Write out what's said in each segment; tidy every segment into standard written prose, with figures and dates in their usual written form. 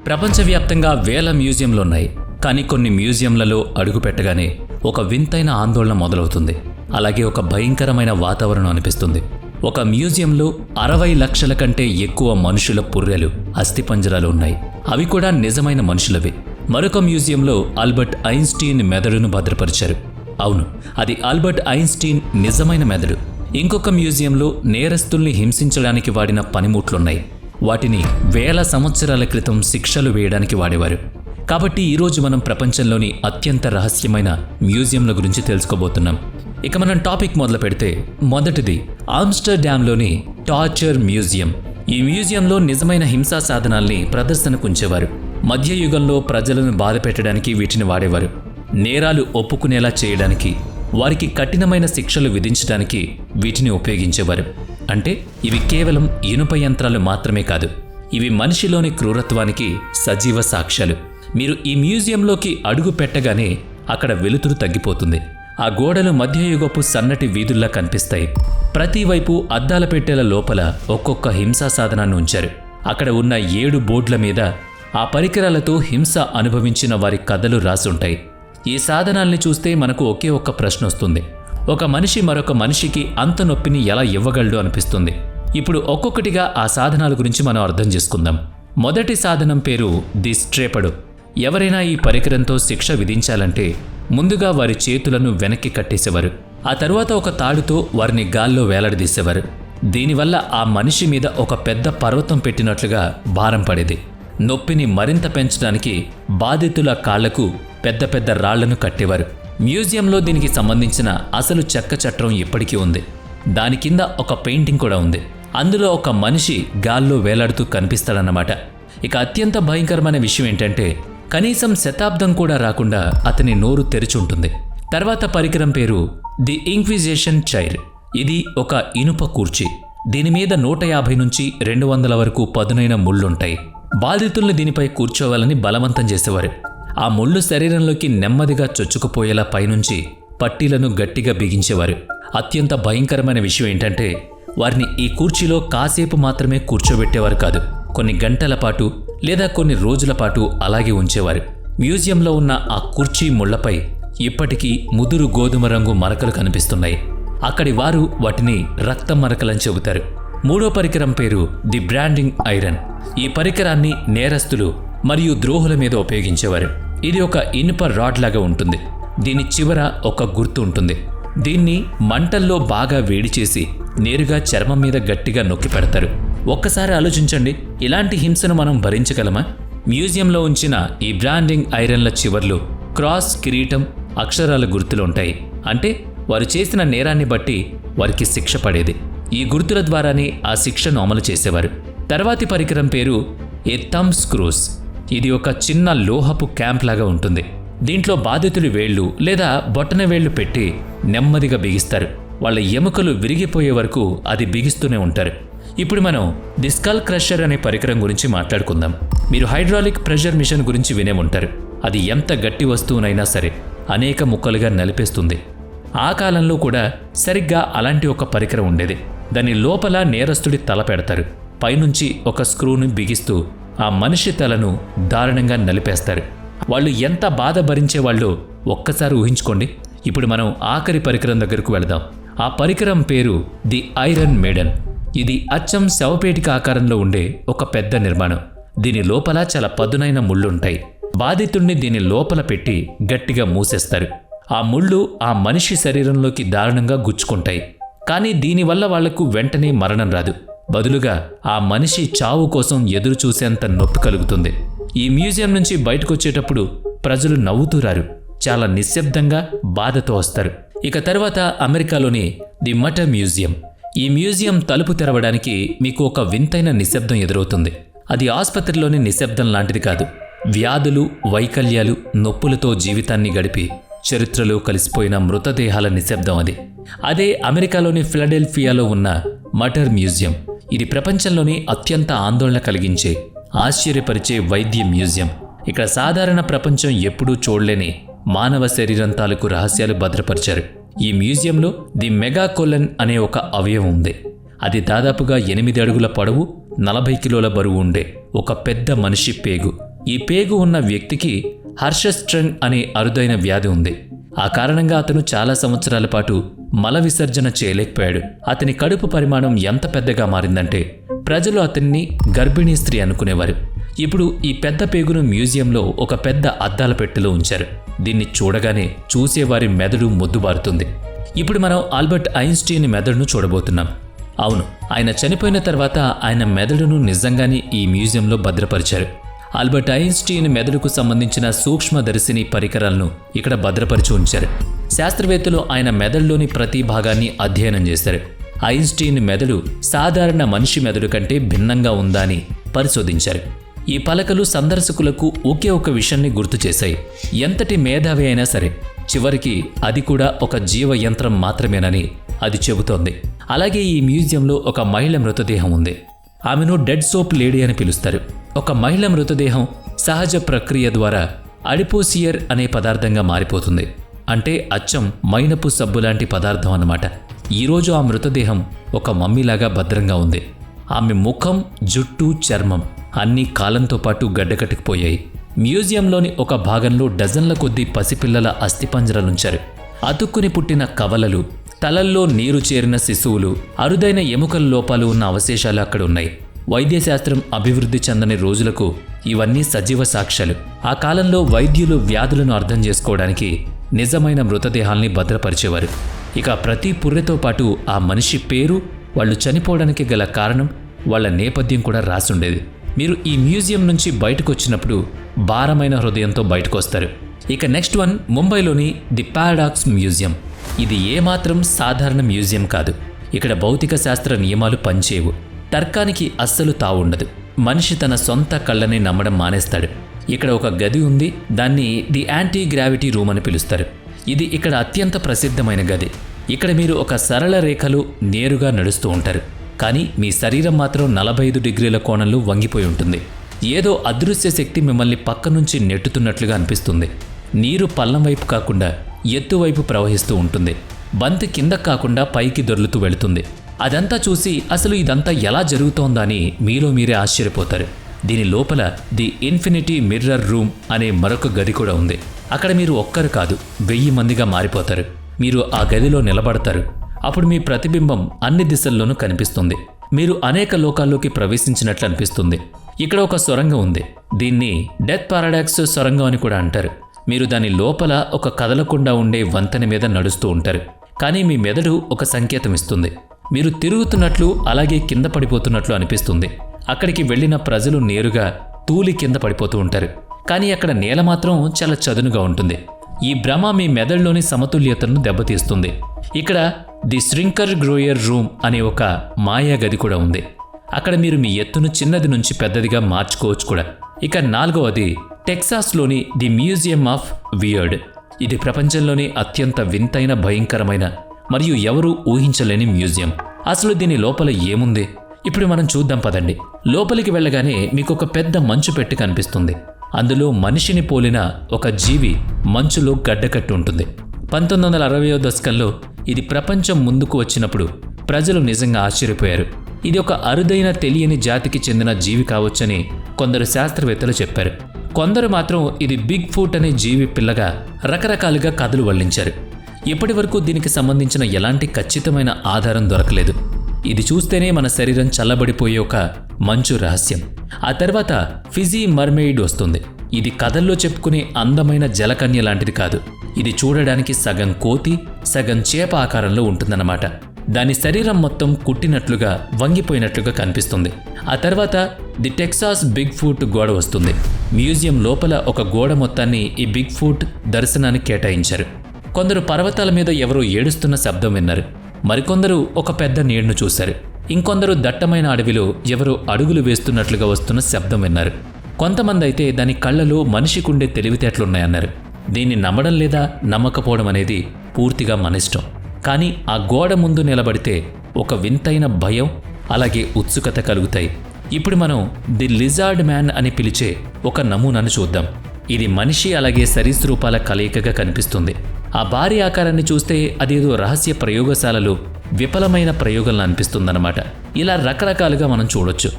ప్రపంచవ్యాప్తంగా వేల మ్యూజియంలున్నాయి. కానీ కొన్ని మ్యూజియంలలో అడుగుపెట్టగానే ఒక వింతైన ఆందోళన మొదలవుతుంది. అలాగే ఒక భయంకరమైన వాతావరణం అనిపిస్తుంది. ఒక మ్యూజియంలో 60 లక్షల కంటే ఎక్కువ మనుషుల పుర్రెలు, అస్థిపంజరాలు ఉన్నాయి. అవి కూడా నిజమైన మనుషులవి. మరొక మ్యూజియంలో ఆల్బర్ట్ ఐన్స్టీన్ మెదడును భద్రపరిచారు. అవును, అది ఆల్బర్ట్ ఐన్స్టీన్ నిజమైన మెదడు. ఇంకొక మ్యూజియంలో నేరస్తుల్ని హింసించడానికి వాడిన పనిముట్లున్నాయి. వాటిని వేల సంవత్సరాల క్రితం శిక్షలు వేయడానికి వాడేవారు. కాబట్టి ఈరోజు మనం ప్రపంచంలోని అత్యంత రహస్యమైన మ్యూజియంల గురించి తెలుసుకోబోతున్నాం. ఇక మనం టాపిక్ మొదలు పెడితే మొదటిది ఆమ్స్టర్డామ్లోని టార్చర్ మ్యూజియం. ఈ మ్యూజియంలో నిజమైన హింసా సాధనాల్ని ప్రదర్శనకు ఉంచేవారు. మధ్యయుగంలో ప్రజలను బాధ పెట్టడానికి వీటిని వాడేవారు. నేరాలు ఒప్పుకునేలా చేయడానికి, వారికి కఠినమైన శిక్షలు విధించడానికి వీటిని ఉపయోగించేవారు. అంటే ఇవి కేవలం ఇనుప యంత్రాలు మాత్రమే కాదు, ఇవి మనిషిలోని క్రూరత్వానికి సజీవ సాక్ష్యాలు. మీరు ఈ మ్యూజియంలోకి అడుగు పెట్టగానే అక్కడ వెలుతురు తగ్గిపోతుంది. ఆ గోడలు మధ్యయుగపు సన్నటి వీధుల్లా కనిపిస్తాయి. ప్రతి వైపు అద్దాల పెట్టెల లోపల ఒక్కొక్క హింసా సాధనాన్ని ఉంచారు. అక్కడ ఉన్న 7 బోర్డుల మీద ఆ పరికరాలతో హింస అనుభవించిన వారి కథలు రాసుంటాయి. ఈ సాధనాల్ని చూస్తే మనకు ఒకే ఒక్క ప్రశ్న వస్తుంది: ఒక మనిషి మరొక మనిషికి అంత నొప్పిని ఎలా ఇవ్వగలడు అనిపిస్తుంది. ఇప్పుడు ఒక్కొక్కటిగా ఆ సాధనాల గురించి మనం అర్థం చేసుకుందాం. మొదటి సాధనం పేరు ది స్ట్రేపడు. ఎవరైనా ఈ పరికరంతో శిక్ష విధించాలంటే ముందుగా వారి చేతులను వెనక్కి కట్టేసేవారు. ఆ తరువాత ఒక తాడుతో వారిని గాల్లో వేలాడదీసేవారు. దీనివల్ల ఆ మనిషి మీద ఒక పెద్ద పర్వతం పెట్టినట్లుగా భారం పడేది. నొప్పిని మరింత పెంచడానికి బాధితుల కాళ్లకు పెద్ద పెద్ద రాళ్లను కట్టేవారు. మ్యూజియంలో దీనికి సంబంధించిన అసలు చెక్క చట్రం ఇప్పటికీ ఉంది. దాని కింద ఒక పెయింటింగ్ కూడా ఉంది. అందులో ఒక మనిషి గాల్లో వేలాడుతూ కనిపిస్తాడన్నమాట. ఇక అత్యంత భయంకరమైన విషయం ఏంటంటే కనీసం శతాబ్దం కూడా రాకుండా అతని నోరు తెరిచుంటుంది. తర్వాత పరికరం పేరు ది ఇంక్విజిషన్ చైర్. ఇది ఒక ఇనుప కుర్చీ. దీని మీద 150 నుంచి 200 వరకు పదునైన ముళ్ళుంటాయి. బాధితుల్ని దీనిపై కూర్చోవాలని బలవంతం చేసేవారు. ఆ ముళ్ళు శరీరంలోకి నెమ్మదిగా చొచ్చుకుపోయేలా పైనుంచి పట్టీలను గట్టిగా బిగించేవారు. అత్యంత భయంకరమైన విషయం ఏంటంటే వారిని ఈ కుర్చీలో కాసేపు మాత్రమే కూర్చోబెట్టేవారు కాదు, కొన్ని గంటల పాటు లేదా కొన్ని రోజుల పాటు అలాగే ఉంచేవారు. మ్యూజియంలో ఉన్న ఆ కుర్చీ ముళ్లపై ఇప్పటికీ ముదురు గోధుమ రంగు మరకలు కనిపిస్తున్నాయి. అక్కడి వారు వాటిని రక్తం మరకలని చెబుతారు. మూడో పరికరం పేరు ది బ్రాండింగ్ ఐరన్. ఈ పరికరాన్ని నేరస్తులు మరియు ద్రోహుల మీద ఉపయోగించేవారు. ఇది ఒక ఇనుప రాడ్ లాగా ఉంటుంది. దీని చివర ఒక గుర్తు ఉంటుంది. దీన్ని మంటల్లో బాగా వేడి చేసి నేరుగా చర్మం మీద గట్టిగా నొక్కి పెడతారు. ఒక్కసారి ఆలోచించండి, ఇలాంటి హింసను మనం భరించగలమా? మ్యూజియంలో ఉంచిన ఈ బ్రాండింగ్ ఐరన్ల చివర్లు క్రాస్, కిరీటం, అక్షరాల గుర్తులు ఉంటాయి. అంటే వారు చేసిన నేరాన్ని బట్టి వారికి శిక్ష పడేది. ఈ గుర్తుల ద్వారానే ఆ శిక్షను అమలు చేసేవారు. తర్వాతి పరికరం పేరు ఏ థంబ్ స్క్రూస్. ఇది ఒక చిన్న లోహపు క్యాంప్ లాగా ఉంటుంది. దీంట్లో బాధితుడి వేళ్లు లేదా బొటన వేళ్లు పెట్టి నెమ్మదిగా బిగిస్తారు. వాళ్ళ ఎముకలు విరిగిపోయే వరకు అది బిగిస్తూనే ఉంటారు. ఇప్పుడు మనం ది స్కల్ క్రషర్ అనే పరికరం గురించి మాట్లాడుకుందాం. మీరు హైడ్రాలిక్ ప్రెషర్ మిషన్ గురించి వినే ఉంటారు. అది ఎంత గట్టి వస్తువునైనా సరే అనేక ముక్కలుగా నలిపేస్తుంది. ఆ కాలంలో కూడా సరిగ్గా అలాంటి ఒక పరికరం ఉండేది. దాని లోపల నేరస్తుడి తల పెడతారు. పైనుంచి ఒక స్క్రూని బిగిస్తూ ఆ మనిషి తలను దారుణంగా నలిపేస్తారు. వాళ్ళు ఎంత బాధ భరించేవాళ్ళో ఒక్కసారి ఊహించుకోండి. ఇప్పుడు మనం ఆఖరి పరికరం దగ్గరకు వెళదాం. ఆ పరికరం పేరు ది ఐరన్ మేడన్. ఇది అచ్చం శవపేటిక ఆకారంలో ఉండే ఒక పెద్ద నిర్మాణం. దీని లోపల చాలా పదునైన ముళ్ళుంటాయి. బాధితుణ్ణి దీని లోపల పెట్టి గట్టిగా మూసేస్తారు. ఆ ముళ్ళు ఆ మనిషి శరీరంలోకి దారుణంగా గుచ్చుకుంటాయి. కానీ దీనివల్ల వాళ్లకు వెంటనే మరణం రాదు. బదులుగా ఆ మనిషి చావు కోసం ఎదురు చూసేంత నొప్పి కలుగుతుంది. ఈ మ్యూజియం నుంచి బయటకొచ్చేటప్పుడు ప్రజలు నవ్వుతూ రారు, చాలా నిశ్శబ్దంగా బాధతో వస్తారు. ఇక తర్వాత అమెరికాలోని ది మటర్ మ్యూజియం. ఈ మ్యూజియం తలుపు తెరవడానికి మీకు ఒక వింతైన నిశ్శబ్దం ఎదురవుతుంది. అది ఆసుపత్రిలోని నిశ్శబ్దం లాంటిది కాదు. వ్యాధులు, వైకల్యాలు, నొప్పులతో జీవితాన్ని గడిపి చరిత్రలో కలిసిపోయిన మృతదేహాల నిశ్శబ్దం అది. అదే అమెరికాలోని ఫిలడెల్ఫియాలో ఉన్న మటర్ మ్యూజియం. ఇది ప్రపంచంలోని అత్యంత ఆందోళన కలిగించే, ఆశ్చర్యపరిచే వైద్య మ్యూజియం. ఇక్కడ సాధారణ ప్రపంచం ఎప్పుడూ చూడలేని మానవ శరీరం తాలూకు రహస్యాలు భద్రపరిచారు. ఈ మ్యూజియంలో ది మెగాకోలన్ అనే ఒక అవయవం ఉంది. అది దాదాపుగా 8 అడుగుల పొడవు, 40 కిలోల బరువు ఉండే ఒక పెద్ద మనిషి పేగు. ఈ పేగు ఉన్న వ్యక్తికి హర్షస్ట్రంగ్ అనే అరుదైన వ్యాధి ఉంది. ఆ కారణంగా అతను చాలా సంవత్సరాల పాటు మల విసర్జన చేయలేకపోయాడు. అతని కడుపు పరిమాణం ఎంత పెద్దగా మారిందంటే ప్రజలు అతన్ని గర్భిణీ స్త్రీ అనుకునేవారు. ఇప్పుడు ఈ పెద్ద పేగును మ్యూజియంలో ఒక పెద్ద అద్దాల పెట్టెలో ఉంచారు. దీన్ని చూడగానే చూసేవారి మెదడు మొద్దుబారుతుంది. ఇప్పుడు మనం ఆల్బర్ట్ ఐన్స్టీన్ మెదడును చూడబోతున్నాం. అవును, ఆయన చనిపోయిన తర్వాత ఆయన మెదడును నిజంగానే ఈ మ్యూజియంలో భద్రపరిచారు. ఆల్బర్ట్ ఐన్స్టీన్ మెదడుకు సంబంధించిన సూక్ష్మదర్శిని పరికరాలను ఇక్కడ భద్రపరిచి ఉంచారు. శాస్త్రవేత్తలు ఆయన మెదడులోని ప్రతి భాగాన్ని అధ్యయనం చేశారు. ఐన్స్టీన్ మెదడు సాధారణ మనిషి మెదడు కంటే భిన్నంగా ఉందా అని పరిశోధించారు. ఈ పలకలు సందర్శకులకు ఒకే ఒక విషయాన్ని గుర్తు చేశాయి. ఎంతటి మేధావి అయినా సరే చివరికి అది కూడా ఒక జీవ యంత్రం మాత్రమేనని అది చెబుతోంది. అలాగే ఈ మ్యూజియంలో ఒక మహిళ మృతదేహం ఉంది. ఆమెను డెడ్ సోప్ లేడీ అని పిలుస్తారు. ఒక మహిళ మృతదేహం సహజ ప్రక్రియ ద్వారా అడిపోసియర్ అనే పదార్థంగా మారిపోతుంది. అంటే అచ్చం మైనపు సబ్బు లాంటి పదార్థం అన్నమాట. ఈరోజు ఆ మృతదేహం ఒక మమ్మీలాగా భద్రంగా ఉంది. ఆమె ముఖం, జుట్టు, చర్మం అన్నీ కాలంతో పాటు గడ్డకట్టుకుపోయాయి. మ్యూజియంలోని ఒక భాగంలో డజన్ల కొద్దీ పసిపిల్లల అస్థిపంజరాలుంచారు. అతుక్కుని పుట్టిన కవలలు, తలల్లో నీరు చేరిన శిశువులు, అరుదైన ఎముకల లోపాలు ఉన్న అవశేషాలు అక్కడ ఉన్నాయి. వైద్యశాస్త్రం అభివృద్ధి చెందని రోజులకు ఇవన్నీ సజీవ సాక్ష్యాలు. ఆ కాలంలో వైద్యులు వ్యాధులను అర్థం చేసుకోవడానికి నిజమైన మృతదేహాల్ని భద్రపరిచేవారు. ఇక ప్రతి పుర్రెతో పాటు ఆ మనిషి పేరు, వాళ్ళు చనిపోవడానికి గల కారణం, వాళ్ళ నేపథ్యం కూడా రాసుండేది. మీరు ఈ మ్యూజియం నుంచి బయటకు వచ్చినప్పుడు భారమైన హృదయంతో బయటకు వస్తారు. ఇక నెక్స్ట్ వన్ ముంబైలోని ది పారాడాక్స్ మ్యూజియం. ఇది ఏమాత్రం సాధారణ మ్యూజియం కాదు. ఇక్కడ భౌతిక శాస్త్ర నియమాలు పనిచేయవు. తర్కానికి అస్సలు తావుండదు. మనిషి తన సొంత కళ్ళని నమ్మడం మానేస్తాడు. ఇక్కడ ఒక గది ఉంది. దాన్ని ది యాంటీ గ్రావిటీ రూమ్ అని పిలుస్తారు. ఇది ఇక్కడ అత్యంత ప్రసిద్ధమైన గది. ఇక్కడ మీరు ఒక సరళ రేఖలో నేరుగా నడుస్తూ ఉంటారు. కానీ మీ శరీరం మాత్రం 45 డిగ్రీల కోణంలో వంగిపోయి ఉంటుంది. ఏదో అదృశ్య శక్తి మిమ్మల్ని పక్క నుంచి నెట్టుతున్నట్లుగా అనిపిస్తుంది. నీరు పల్లం వైపు కాకుండా ఎత్తువైపు ప్రవహిస్తూ ఉంటుంది. బంతి కింద కాకుండా పైకి దొర్లుతూ వెళుతుంది. అదంతా చూసి అసలు ఇదంతా ఎలా జరుగుతోందని మీలో మీరే ఆశ్చర్యపోతారు. దీని లోపల ది ఇన్ఫినిటీ మిర్రర్ రూమ్ అనే మరొక గది కూడా ఉంది. అక్కడ మీరు ఒక్కరు కాదు, 1000 మందిగా మారిపోతారు. మీరు ఆ గదిలో నిలబడతారు. అప్పుడు మీ ప్రతిబింబం అన్ని దిశల్లోనూ కనిపిస్తుంది. మీరు అనేక లోకాల్లోకి ప్రవేశించినట్లు అనిపిస్తుంది. ఇక్కడ ఒక సొరంగం ఉంది. దీన్ని డెత్ పారాడాక్స్ సొరంగం అని కూడా అంటారు. మీరు దాని లోపల ఒక కదలకుండా ఉండే వంతెన మీద నడుస్తూ ఉంటారు. కానీ మీ మెదడు ఒక సంకేతం ఇస్తుంది. మీరు తిరుగుతున్నట్లు, అలాగే కింద పడిపోతున్నట్లు అనిపిస్తుంది. అక్కడికి వెళ్ళిన ప్రజలు నేరుగా తూలి కింద పడిపోతూ ఉంటారు. కానీ అక్కడ నేల మాత్రం చాలా చదునుగా ఉంటుంది. ఈ భ్రమ మీ మెదడులోని సమతుల్యతను దెబ్బతీస్తుంది. ఇక్కడ ది శ్రింకర్ గ్రోయర్ రూమ్ అనే ఒక మాయా గది కూడా ఉంది. అక్కడ మీరు మీ ఎత్తును చిన్నది నుంచి పెద్దదిగా మార్చుకోవచ్చు కూడా. ఇక 4వది టెక్సాస్లోని ది మ్యూజియం ఆఫ్ వియర్డ్. ఇది ప్రపంచంలోని అత్యంత వింతైన, భయంకరమైన మరియు ఎవరూ ఊహించలేని మ్యూజియం. అసలు దీని లోపల ఏముంది ఇప్పుడు మనం చూద్దాం పదండి. లోపలికి వెళ్ళగానే మీకు ఒక పెద్ద మంచు పెట్టి కనిపిస్తుంది. అందులో మనిషిని పోలిన ఒక జీవి మంచులో గడ్డకట్టి ఉంటుంది. 1960వ దశకంలో ఇది ప్రపంచం ముందుకు వచ్చినప్పుడు ప్రజలు నిజంగా ఆశ్చర్యపోయారు. ఇది ఒక అరుదైన, తెలియని జాతికి చెందిన జీవి కావచ్చని కొందరు శాస్త్రవేత్తలు చెప్పారు. కొందరు మాత్రం ఇది బిగ్ ఫుట్ అనే జీవి పిల్లగా రకరకాలుగా కథలు వల్లించారు. ఇప్పటి వరకు దీనికి సంబంధించిన ఎలాంటి ఖచ్చితమైన ఆధారం దొరకలేదు. ఇది చూస్తేనే మన శరీరం చల్లబడిపోయే ఒక మంచు రహస్యం. ఆ తర్వాత ఫిజీ మర్మెయిడ్ వస్తుంది. ఇది కథల్లో చెప్పుకునే అందమైన జలకన్య లాంటిది కాదు. ఇది చూడడానికి సగం కోతి, సగం చేప ఆకారంలో ఉంటుందన్నమాట. దాని శరీరం మొత్తం కుట్టినట్లుగా, వంగిపోయినట్లుగా కనిపిస్తుంది. ఆ తర్వాత ది టెక్సాస్ బిగ్ ఫుట్ గోడ వస్తుంది. మ్యూజియం లోపల ఒక గోడ మొత్తాన్ని ఈ బిగ్ ఫుట్ దర్శనానికి కేటాయించారు. కొందరు పర్వతాల మీద ఎవరో ఏడుస్తున్న శబ్దం విన్నారు. మరికొందరు ఒక పెద్ద నీళ్ను చూశారు. ఇంకొందరు దట్టమైన అడవిలో ఎవరో అడుగులు వేస్తున్నట్లుగా వస్తున్న శబ్దం విన్నారు. కొంతమంది అయితే దాని కళ్ళలో మనిషికుండే తెలివితేటలున్నాయన్నారు. దీన్ని నమ్మడం లేదా నమ్మకపోవడం అనేది పూర్తిగా మన ఇష్టం. కానీ ఆ గోడ ముందు నిలబడితే ఒక వింతైన భయం, అలాగే ఉత్సుకత కలుగుతాయి. ఇప్పుడు మనం ది లిజార్డ్ మ్యాన్ అని పిలిచే ఒక నమూనాను చూద్దాం. ఇది మనిషి అలాగే సరీసృపాల కలయికగా కనిపిస్తుంది. ఆ భారీ ఆకారాన్ని చూస్తే అదేదో రహస్య ప్రయోగశాలలో విఫలమైన ప్రయోగంలా అనిపిస్తుందన్నమాట. ఇలా రకరకాలుగా మనం చూడొచ్చు.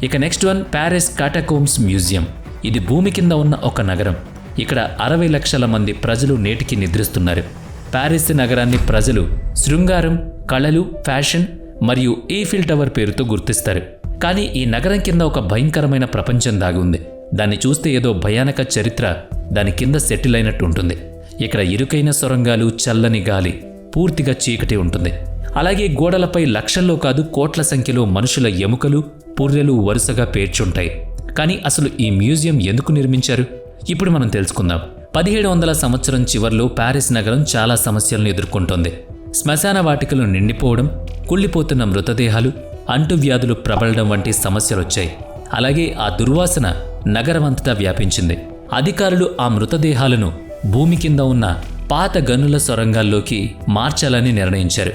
ఇక నెక్స్ట్ వన్ ప్యారిస్ కాటాకోమ్స్ మ్యూజియం. ఇది భూమి కింద ఉన్న ఒక నగరం. ఇక్కడ 60 లక్షల మంది ప్రజలు నేటికి నిద్రిస్తున్నారు. ప్యారిస్ నగరాన్ని ప్రజలు శృంగారం, కళలు, ఫ్యాషన్ మరియు ఈఫిల్ టవర్ పేరుతో గుర్తిస్తారు. కానీ ఈ నగరం కింద ఒక భయంకరమైన ప్రపంచం దాగి ఉంది. దాన్ని చూస్తే ఏదో భయానక చరిత్ర దాని కింద సెటిల్ అయినట్టు ఉంటుంది. ఇక్కడ ఇరుకైన సొరంగాలు, చల్లని గాలి, పూర్తిగా చీకటి ఉంటుంది. అలాగే గోడలపై లక్షల్లో కాదు కోట్ల సంఖ్యలో మనుషుల ఎముకలు, పుర్రెలు వరుసగా పేర్చుంటాయి. కానీ అసలు ఈ మ్యూజియం ఎందుకు నిర్మించారు? ఇప్పుడు మనం తెలుసుకుందాం. 1700వ సంవత్సరం చివర్లో ప్యారిస్ నగరం చాలా సమస్యలను ఎదుర్కొంటోంది. శ్మశాన వాటికలు నిండిపోవడం, కుళ్ళిపోతున్న మృతదేహాలు, అంటువ్యాధులు ప్రబలడం వంటి సమస్యలొచ్చాయి. అలాగే ఆ దుర్వాసన నగరమంతటా వ్యాపించింది. అధికారులు ఆ మృతదేహాలను భూమి కింద ఉన్న పాత గనుల సొరంగాల్లోకి మార్చాలని నిర్ణయించారు.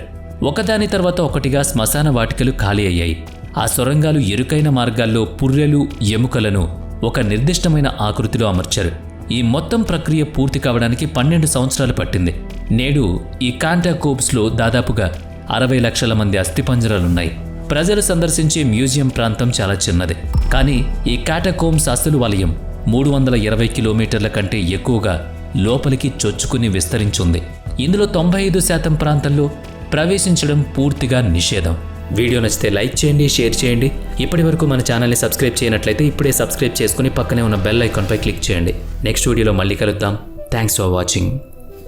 ఒకదాని తర్వాత ఒకటిగా శ్మశాన వాటికలు ఖాళీ అయ్యాయి. ఆ సొరంగాలు ఇరుకైన మార్గాల్లో పుర్రెలు, ఎముకలను ఒక నిర్దిష్టమైన ఆకృతిలో అమర్చారు. ఈ మొత్తం ప్రక్రియ పూర్తి కావడానికి 12 సంవత్సరాలు పట్టింది. నేడు ఈ కాంటాకోబ్స్లో దాదాపుగా 60 లక్షల మంది అస్థిపంజరాలున్నాయి. ప్రజలు సందర్శించే మ్యూజియం ప్రాంతం చాలా చిన్నది. కానీ ఈ కాటాకోంబ్స్ అసలు వలయం 320 కిలోమీటర్ల కంటే ఎక్కువగా లోపలికి చొచ్చుకుని విస్తరించుంది. ఇందులో 95% ప్రాంతంలో ప్రవేశించడం పూర్తిగా నిషేధం. వీడియో నచ్చితే లైక్ చేయండి, షేర్ చేయండి. ఇప్పటి వరకు మన ఛానల్ని సబ్స్క్రైబ్ చేయనట్లయితే ఇప్పుడే సబ్స్క్రైబ్ చేసుకుని పక్కనే ఉన్న బెల్ ఐకాన్పై క్లిక్ చేయండి. నెక్స్ట్ వీడియోలో మళ్ళీ కలుద్దాం. Thanks for watching.